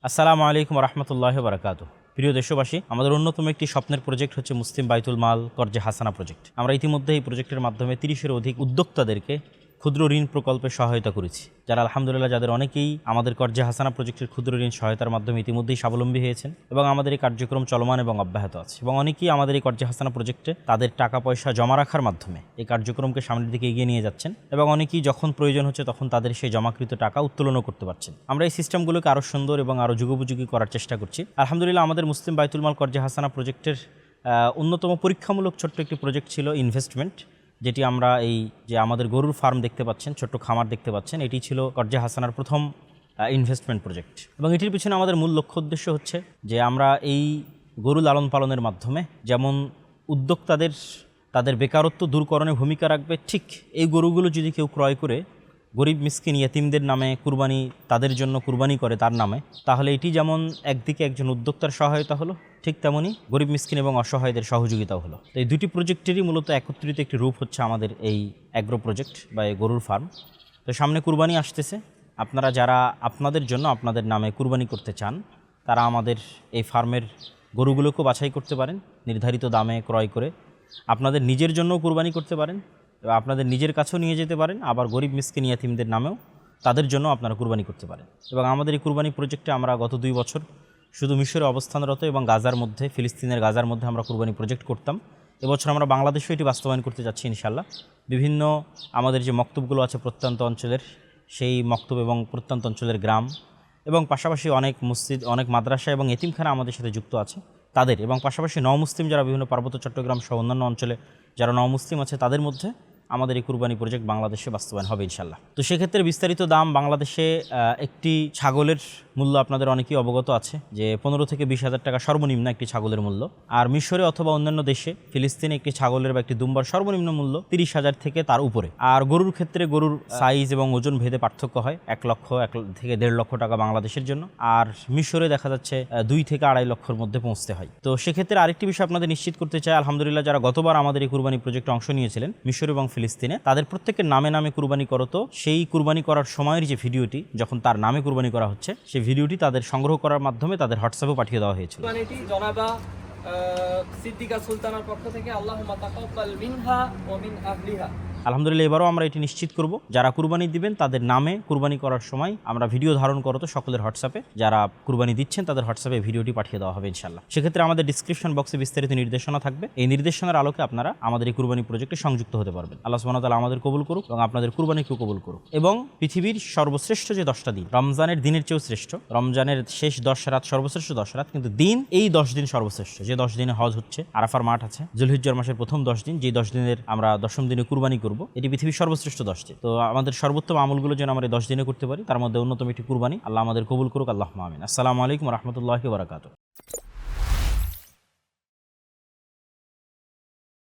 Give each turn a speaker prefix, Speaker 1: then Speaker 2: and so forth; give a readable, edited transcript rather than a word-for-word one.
Speaker 1: আসসালামু আলাইকুম রহমতুল্লাহ বারাকাতুহু। প্রিয় দেশবাসী, আমাদের অন্যতম একটি স্বপ্নের প্রজেক্ট হচ্ছে মুসলিম বাইতুল মাল কর্জে হাসানা প্রজেক্ট। আমরা ইতিমধ্যে এই প্রজেক্টের মাধ্যমে 30-এর অধিক উদ্যোক্তাদেরকে ক্ষুদ্র ঋণ প্রকল্পে সহায়তা করেছি, যারা আলহামদুলিল্লাহ যাদের অনেকেই আমাদের কর্জে হাসানা প্রজেক্টের ক্ষুদ্র ঋণ সহায়তার মাধ্যমে ইতিমধ্যেই স্বাবলম্বী হয়েছেন এবং আমাদের এই কার্যক্রম চলমান এবং অব্যাহত আছে। এবং অনেকেই আমাদের এই কর্জে হাসানা প্রজেক্টে তাদের টাকা পয়সা জমা রাখার মাধ্যমে এই কার্যক্রমকে সামনের দিকে এগিয়ে নিয়ে যাচ্ছেন এবং অনেকেই যখন প্রয়োজন হচ্ছে তখন তাদের সেই জমাকৃত টাকা উত্তোলনও করতে পারছেন। আমরা এই সিস্টেমগুলোকে আরও সুন্দর এবং আরও যুগোপযোগী করার চেষ্টা করছি। আলহামদুলিল্লাহ আমাদের মুসলিম বাইতুল মাল কর্জে হাসানা প্রজেক্টের অন্যতম পরীক্ষামূলক ছোট্ট একটি প্রজেক্ট ছিল ইনভেস্টমেন্ট, যেটি আমরা এই যে আমাদের গরুর ফার্ম দেখতে পাচ্ছেন, ছোট্ট খামার দেখতে পাচ্ছেন, এটি ছিল কর্জে হাসানার প্রথম ইনভেস্টমেন্ট প্রজেক্ট। এবং এটির পিছনে আমাদের মূল লক্ষ্য উদ্দেশ্য হচ্ছে যে আমরা এই গরু লালন পালনের মাধ্যমে যেমন উদ্যোক্তাদের তাদের বেকারত্ব দূরকরণে ভূমিকা রাখবে, ঠিক এই গরুগুলো যদি কেউ ক্রয় করে গরিব মিসকিন ইয়াতিমদের নামে কুরবানি, তাদের জন্য কুরবানি করে তার নামে, তাহলে এটি যেমন একদিকে একজন উদ্যোক্তার সহায়তা হলো, ঠিক তেমনি গরিব মিসকিন এবং অসহায়দের সহযোগিতাও হলো। তো এই দুটি প্রজেক্টেরই মূলত একত্রিত একটি রূপ হচ্ছে আমাদের এই অ্যাগ্রো প্রজেক্ট বা এই গরুর ফার্ম। তো সামনে কুরবানি আসতেছে, আপনারা যারা আপনাদের জন্য আপনাদের নামে কুরবানি করতে চান তারা আমাদের এই ফার্মের গরুগুলোকেও বাছাই করতে পারেন, নির্ধারিত দামে ক্রয় করে আপনাদের নিজের জন্যও কুরবানি করতে পারেন এবং আপনাদের নিজের কাছেও নিয়ে যেতে পারেন, আবার গরিব মিসকিন ইয়াতিমদের নামেও তাদের জন্য আপনারা কুরবানি করতে পারেন। এবং আমাদের এই কুরবানি প্রজেক্টে আমরা গত 2 বছর শুধু মিশরে অবস্থানরত এবং গাজার মধ্যে, ফিলিস্তিনের গাজার মধ্যে আমরা কুরবানি প্রজেক্ট করতাম। এবছর আমরা বাংলাদেশেও এটি বাস্তবায়ন করতে যাচ্ছি ইনশাআল্লাহ। বিভিন্ন আমাদের যে মক্তবগুলো আছে প্রত্যন্ত অঞ্চলের, সেই মক্তব এবং প্রত্যন্ত অঞ্চলের গ্রাম এবং পাশাপাশি অনেক মসজিদ, অনেক মাদ্রাসা এবং এতিমখানা আমাদের সাথে যুক্ত আছে তাদের, এবং পাশাপাশি নওমুসলিম যারা বিভিন্ন পার্বত্য চট্টগ্রাম সহ অন্যান্য অঞ্চলে যারা নওমুসলিম আছে তাদের মধ্যে আমাদের এই কুরবানি প্রজেক্ট বাংলাদেশে বাস্তবায়ন হবে ইনশাআল্লাহ। তো সেক্ষেত্রে বিস্তারিত দাম, বাংলাদেশে একটি ছাগলের মূল্য আপনাদের অনেকেই অবগত আছে যে 15 থেকে 20 হাজার টাকা সর্বনিম্ন একটি ছাগলের মূল্য। আর মিশরে অথবা অন্যান্য দেশে, ফিলিস্তিনে একটি ছাগলের বা একটি দুম্বার সর্বনিম্ন মূল্য 30 হাজার থেকে তার উপরে। আর গরুর ক্ষেত্রে গরুর সাইজ এবং ওজন ভেদে পার্থক্য হয়। 1 লক্ষ থেকে 1.5 লক্ষ টাকা বাংলাদেশের জন্য, আর মিশরে দেখা যাচ্ছে 2 থেকে 2.5 লক্ষের মধ্যে পৌঁছতে হয়। তো সেক্ষেত্রে আরেকটি বিষয় আপনাদের নিশ্চিত করতে চাই, আলহামদুলিল্লাহ যারা গতবার আমাদের এই কুরবানি প্রজেক্টে অংশ নিয়েছিলেন মিশর এবং ফিলিস্তিনে, তাদের প্রত্যেকের নামে নামে কুরবানি করতো। সেই কুরবানি করার সময়ের যে ভিডিওটি, যখন তার নামে কুরবানি করা হচ্ছে, সেই ভিডিওটি তাদের সংগ্রহ করার মাধ্যমে তাদের হোয়াটসঅ্যাপে পাঠিয়ে দেওয়া হয়েছিল।
Speaker 2: জনাবা সিদ্দিকা সুলতানার পক্ষ থেকে আল্লাহুম্মা তাকাব্বাল মিনহা ওয়া মিন আহলিহা।
Speaker 1: আলহামদুলিল্লাহ এবারও আমরা এটি নিশ্চিত করব, যারা কুরবানি দিবেন তাদের নামে কুরবানি করার সময় আমরা ভিডিও ধারণ করতো সকলের হোয়াটসঅ্যাপে, যারা কুরবানি দিচ্ছেন তাদের হোয়াটসঅ্যাপে ভিডিওটি পাঠিয়ে দেওয়া হবে ইনশাআল্লাহ। সেক্ষেত্রে আমাদের ডিসক্রিপশন বক্সে বিস্তারিত নির্দেশনা থাকবে, এই নির্দেশনার আলোকে আপনারা আমাদের এই কুরবানি প্রজেক্টে সংযুক্ত হতে পারবেন। আল্লাহ সুবহানাহু ওয়া তাআলা আমাদের কবুল করুক এবং আপনাদের কুরবানিকেও কবুল করুক। এবং পৃথিবীর সর্বশ্রেষ্ঠ যে 10টা দিন, রমজানের দিনের চেয়েও শ্রেষ্ঠ, রমজানের শেষ 10 রাত সর্বশ্রেষ্ঠ 10 রাত, কিন্তু দিন এই 10 দিন সর্বশ্রেষ্ঠ। যে 10 দিনে হজ হচ্ছে, আরাফার মাঠ আছে, যুলহিজ্জার মাসের প্রথম 10 দিন, যে 10 দিনের আমরা 10ম দিনে কুরবানি করব, এটি পৃথিবীর সর্বশ্রেষ্ঠ 10 দিন। তো আমাদের সর্বোত্তম আমলগুলো যেন আমরা 10 দিনে করতে পারি, তার মধ্যে অন্যতম একটি কুরবানি। আল্লাহ আমাদের কবুল করুক, আল্লাহুম্মা আমিন। আসসালামু আলাইকুম ওয়া রাহমাতুল্লাহি ওয়া বারাকাতুহু।